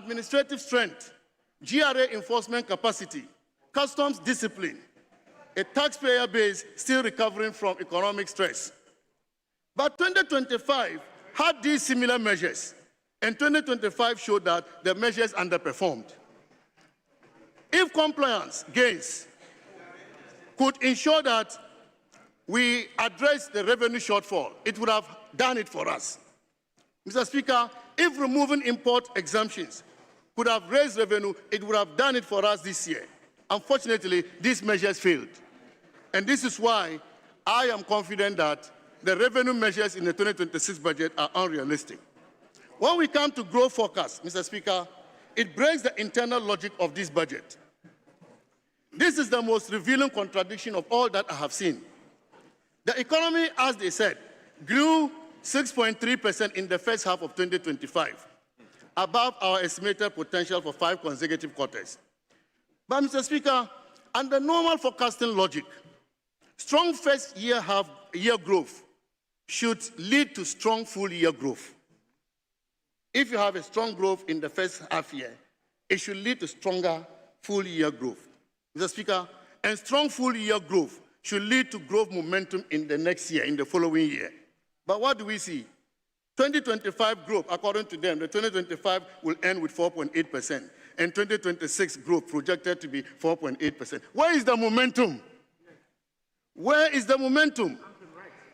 administrative strength, GRA enforcement capacity, customs discipline, a taxpayer base still recovering from economic stress. But 2025 had these similar measures, and 2025 showed that the measures underperformed. If compliance gains could ensure that we address the revenue shortfall, it would have done it for us. Mr. Speaker, if removing import exemptions could have raised revenue, it would have done it for us this year. Unfortunately, these measures failed. And this is why I am confident that the revenue measures in the 2026 budget are unrealistic. When we come to growth forecast, Mr. Speaker, it breaks the internal logic of this budget. This is the most revealing contradiction of all that I have seen. The economy, as they said, grew 6.3% in the first half of 2025, above our estimated potential for 5 consecutive quarters. But, Mr. Speaker, under normal forecasting logic, strong first-year half-year growth should lead to strong full-year growth. If you have a strong growth in the first half year, it should lead to stronger full-year growth. Mr. Speaker, and strong full-year growth should lead to growth momentum in the next year, in the following year. But what do we see? 2025 growth, according to them, the 2025 will end with 4.8%, and 2026 growth projected to be 4.8%. Where is the momentum? Where is the momentum?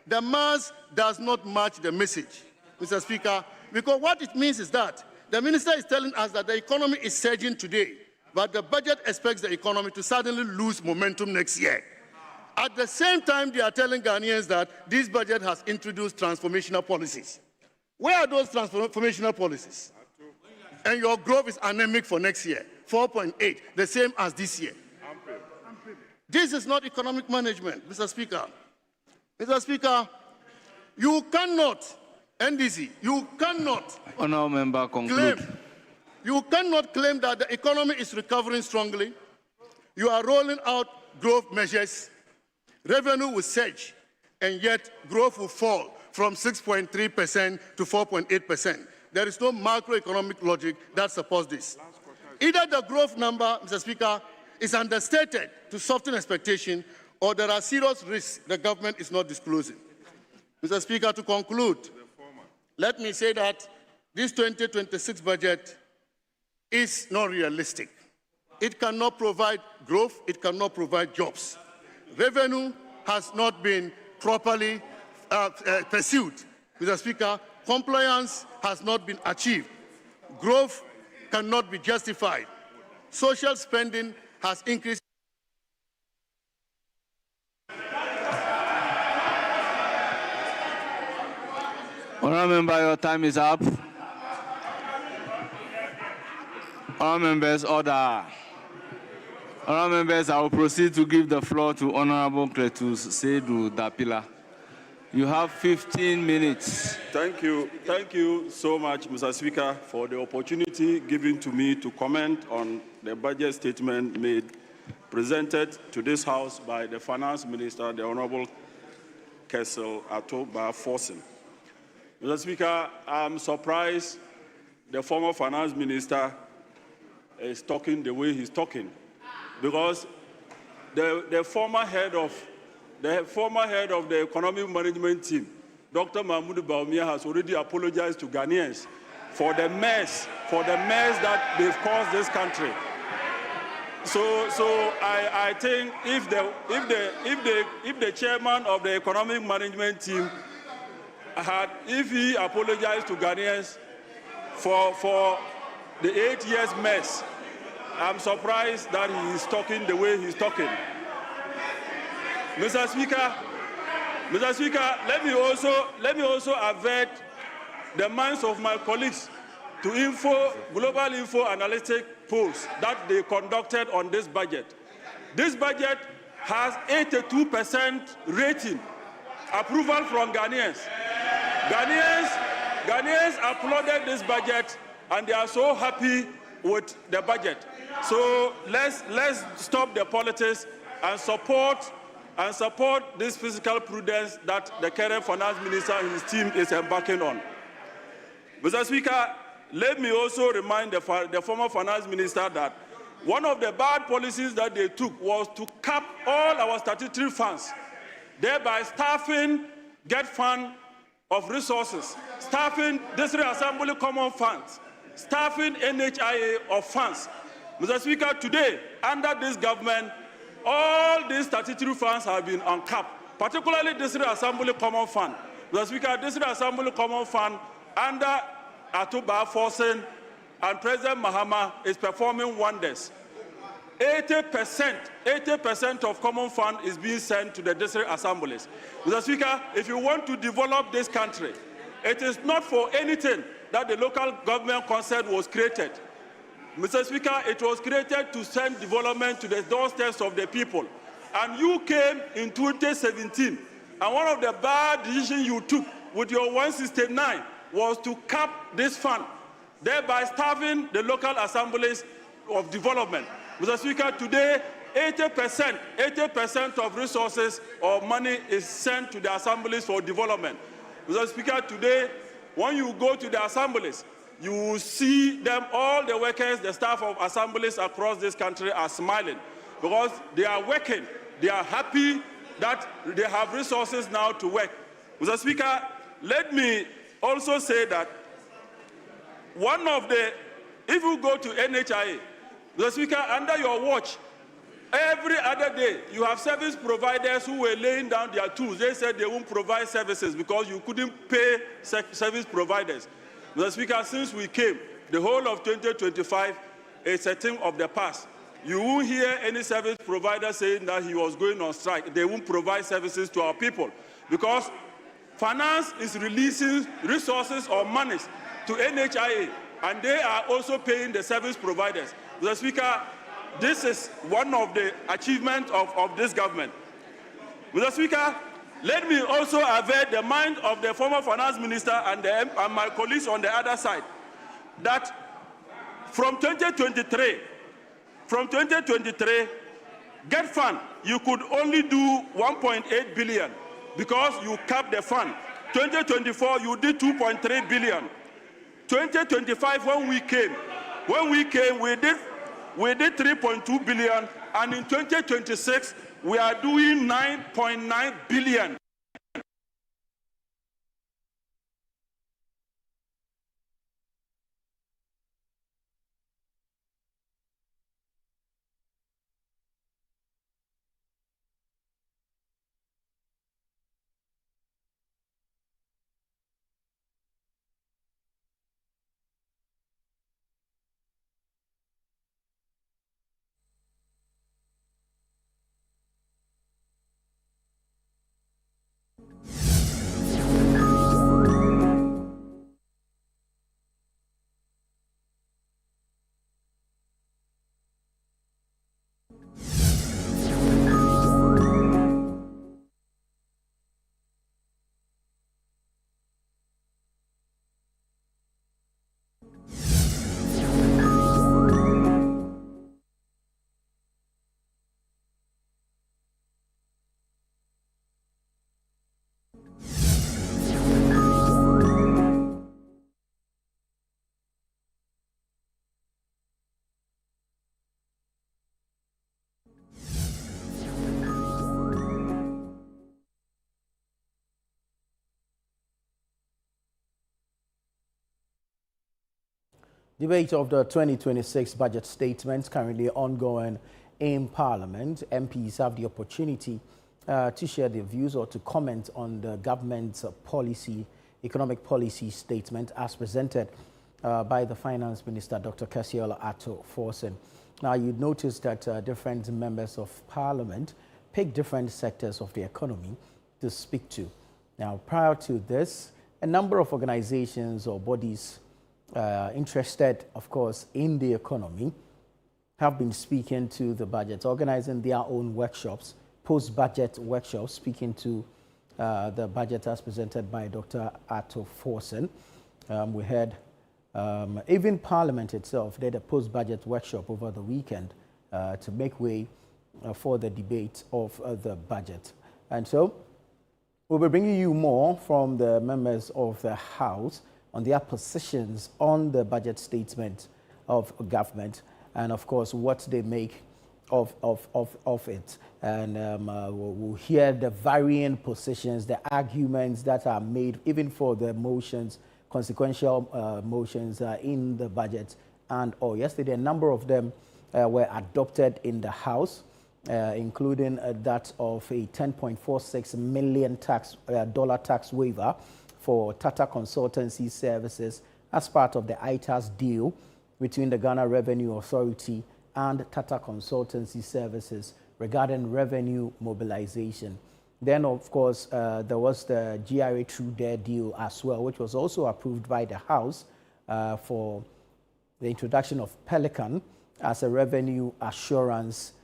The mass does not match the message, Mr. Speaker, because what it means is that the minister is telling us that the economy is surging today, but the budget expects the economy to suddenly lose momentum next year. At the same time, they are telling Ghanaians that this budget has introduced transformational policies. Where are those transformational policies? And your growth is anemic for next year, 4.8, the same as this year. This is not economic management, Mr. Speaker. Mr. Speaker, you cannot, NDC, you cannot Honourable Member, conclude. You cannot claim that the economy is recovering strongly. You are rolling out growth measures. Revenue will surge, and yet growth will fall from 6.3% to 4.8%. There is no macroeconomic logic that supports this. Either the growth number, Mr. Speaker, is understated to soften expectation, or there are serious risks the government is not disclosing. Mr. Speaker, to conclude, let me say that this 2026 budget is not realistic. It cannot provide growth, it cannot provide jobs. Revenue has not been properly pursued. Mr. Speaker, compliance has not been achieved. Growth cannot be justified. Social spending has increased. Honourable Member, your time is up. Honourable Members, order. Honourable Members, I will proceed to give the floor to Honourable Cletus Seydou Dapila. You have 15 minutes. Thank you so much, Mr. Speaker, for the opportunity given to me to comment on the budget statement presented to this House by the Finance Minister, the Honourable Kessel Atoba Forson. Mr. Speaker, I'm surprised the former Finance Minister is talking the way he's talking, because the former head of the economic management team, Dr. Mahmoud Bawumia, has already apologized to Ghanaians for the mess that they've caused this country. So I think if the chairman of the economic management team if he apologized to Ghanaians for the 8 years mess, I'm surprised that he is talking the way he's talking. Mr. Speaker, let me also avert the minds of my colleagues to Global Info Analytic polls that they conducted on this budget. This budget has 82% rating approval from Ghanaians. Ghanaians applauded this budget, and they are so happy with the budget. So let's stop the politics and support this fiscal prudence that the current finance minister and his team is embarking on. Mr. Speaker, let me also remind the former finance minister that one of the bad policies that they took was to cap all our statutory funds, thereby staffing Get Fund of resources, staffing District Assembly Common Funds, staffing NHIA of funds. Mr. Speaker, today, under this government, all these statutory funds have been uncapped, particularly District Assembly Common Fund. Mr. Speaker, District Assembly Common Fund under Atuba Forsen and President Mahama is performing wonders. 80% of common fund is being sent to the district assemblies. Mr. Speaker, if you want to develop this country, it is not for anything that the local government concern was created. Mr. Speaker, it was created to send development to the doorsteps of the people. And you came in 2017, and one of the bad decisions you took with your 169 was to cap this fund, thereby starving the local assemblies of development. Mr. Speaker, today, 80% of resources or money is sent to the assemblies for development. Mr. Speaker, today, when you go to the assemblies, you will see them, all the workers, the staff of assemblies across this country are smiling because they are working. They are happy that they have resources now to work. Mr. Speaker, let me also say that if you go to NHIA, Mr. Speaker, under your watch, every other day, you have service providers who were laying down their tools. They said they won't provide services because you couldn't pay service providers. Mr. Speaker, since we came, the whole of 2025 is a thing of the past. You won't hear any service provider saying that he was going on strike. They won't provide services to our people because finance is releasing resources or monies to NHIA, and they are also paying the service providers. Mr. Speaker, this is one of the achievements of this government. Mr. Speaker, let me also avert the mind of the former finance minister and my colleagues on the other side that from 2023, Get Fund, you could only do 1.8 billion because you capped the fund. 2024, you did 2.3 billion. 2025, when we came, we did 3.2 billion, and in 2026, we are doing 9.9 billion. Debate of the 2026 budget statements currently ongoing in Parliament. MPs have the opportunity to share their views or to comment on the government's economic policy statement as presented by the Finance Minister, Dr. Kasiel Ato Forsen. Now, you'd notice that different members of Parliament pick different sectors of the economy to speak to. Now, prior to this, a number of organizations or bodies interested, of course, in the economy have been speaking to the budget, organizing their own workshops, post-budget workshops, speaking to the budget as presented by Dr. Ato Forsen. We had even Parliament itself did a post-budget workshop over the weekend to make way for the debate of the budget. And so we'll be bringing you more from the members of the House on their positions on the budget statement of government, and of course what they make of it. And we'll hear the varying positions, the arguments that are made even for the motions, consequential motions in the budget. And yesterday a number of them were adopted in the House, including that of a $10.46 million dollar tax waiver for Tata Consultancy Services as part of the ITAS deal between the Ghana Revenue Authority and Tata Consultancy Services regarding revenue mobilization. Then, of course, there was the GRA True Dare deal as well, which was also approved by the House for the introduction of Pelican as a revenue assurance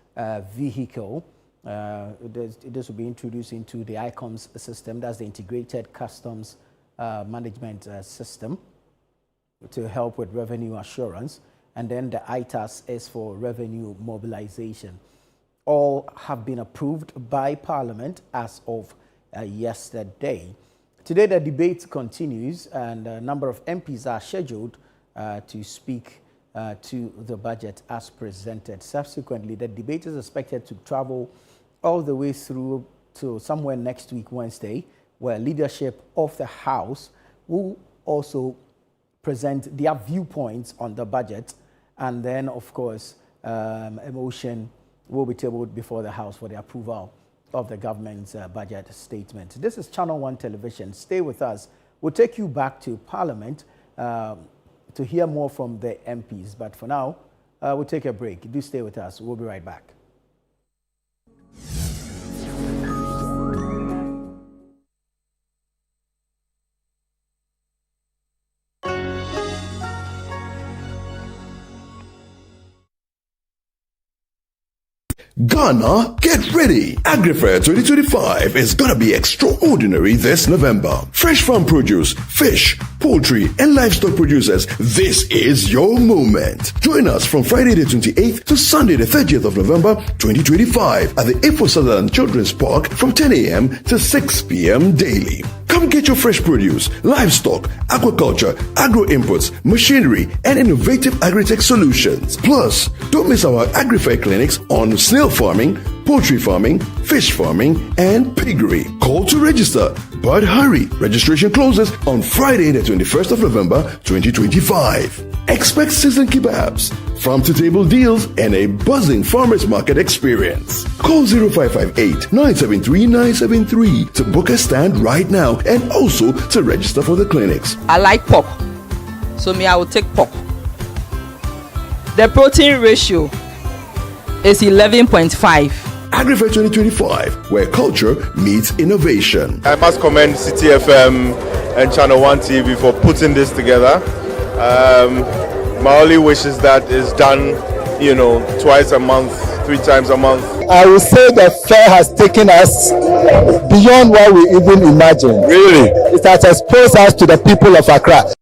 vehicle. This will be introduced into the ICOMS system, that's the Integrated Customs Management System, to help with revenue assurance. And then the ITAS is for revenue mobilization. All have been approved by Parliament as of yesterday. Today the debate continues, and a number of MPs are scheduled to speak to the budget as presented. Subsequently, the debate is expected to travel all the way through to somewhere next week, Wednesday, where leadership of the House will also present their viewpoints on the budget, and then, of course, a motion will be tabled before the House for the approval of the government's budget statement. This is Channel 1 Television. Stay with us. We'll take you back to Parliament to hear more from the MPs. But for now, we'll take a break. Do stay with us. We'll be right back. Ghana, get ready! AgriFair 2025 is gonna be extraordinary this November. Fresh farm produce, fish, poultry, and livestock producers, this is your moment. Join us from Friday the 28th to Sunday the 30th of November 2025 at the A4 Sutherland Children's Park from 10 a.m. to 6 p.m. daily. Come get your fresh produce, livestock, aquaculture, agro-inputs, machinery, and innovative agri-tech solutions. Plus, don't miss our AgriFair clinics on snail farming, poultry farming, fish farming, and piggery. Call to register, but hurry. Registration closes on Friday the 21st of November 2025. Expect seasoned kebabs, farm-to-table deals, and a buzzing farmers market experience. Call 0558-973-973 to book a stand right now and also to register for the clinics. I like pork, so I will take pork. The protein ratio is 11.5. AgriFair 2025, where culture meets innovation. I must commend CTFM and Channel 1 TV for putting this together. My only wish is that it's done, twice a month, 3 times a month. I will say the fair has taken us beyond what we even imagined. Really? It has exposed us to the people of Accra.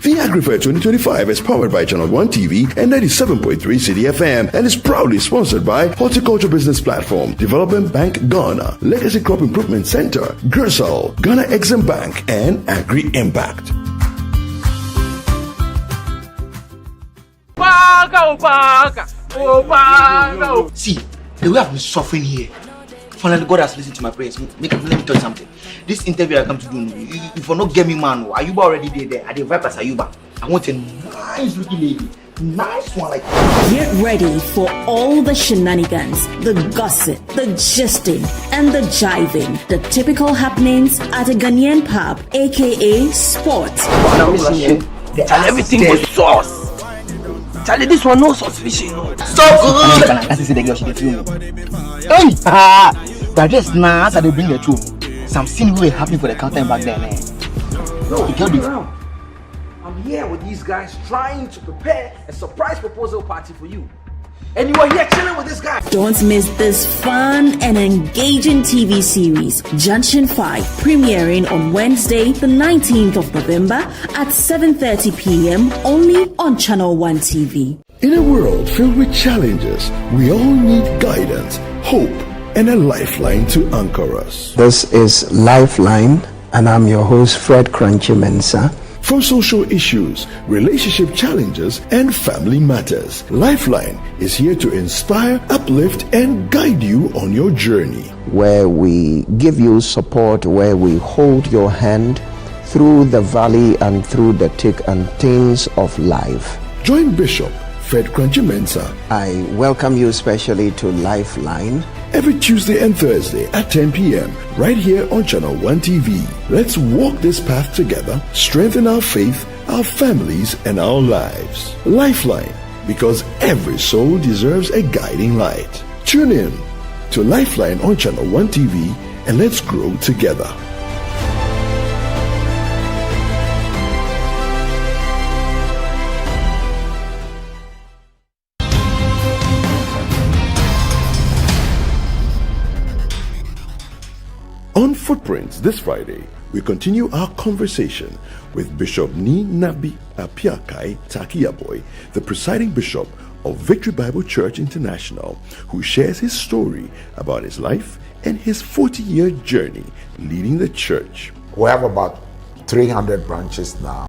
The AgriFair 2025 is powered by Channel 1 TV and 97.3 CDFM and is proudly sponsored by Horticulture Business Platform, Development Bank Ghana, Legacy Crop Improvement Center, Gersal, Ghana Exim Bank, and Agri Impact. See, the way I've been suffering here, finally God has listened to my prayers. Let me tell you something. This interview I come to do, if you not get me man, Ayuba already there. I the vibe as Ayuba. I want a nice looking lady. Nice one like that. Get ready for all the shenanigans, the gossip, the gisting, and the jiving. The typical happenings at a Ghanaian pub, aka Sports. Charlie, everything was sauce. Charlie, this one no sauce fishing. Stop! I see the girl she dey feel me. Hey! But just now, as they bring the truth. Some scene really happening for the counter back there, man. No, I'm here with these guys trying to prepare a surprise proposal party for you. And you are here chilling with this guy. Don't miss this fun and engaging TV series, Junction 5, premiering on Wednesday, the 19th of November at 7:30 p.m. only on Channel 1 TV. In a world filled with challenges, we all need guidance. hope, and a lifeline to anchor us. This is Lifeline, and I'm your host, Fred Crunchy Mensah. For social issues, relationship challenges, and family matters, Lifeline is here to inspire, uplift, and guide you on your journey. Where we give you support, where we hold your hand through the valley and through the thick and thins of life. Join Bishop Fred Crunchy Mensah. I welcome you especially to Lifeline. Every Tuesday and Thursday at 10 p.m. right here on Channel 1 TV. Let's walk this path together, strengthen our faith, our families, and our lives. Lifeline, because every soul deserves a guiding light. Tune in to Lifeline on Channel 1 TV and let's grow together. On Footprints this Friday, we continue our conversation with Bishop Ni Nabi Apiakai Takiaboy, the presiding bishop of Victory Bible Church International, who shares his story about his life and his 40-year journey leading the church. We have about 300 branches now.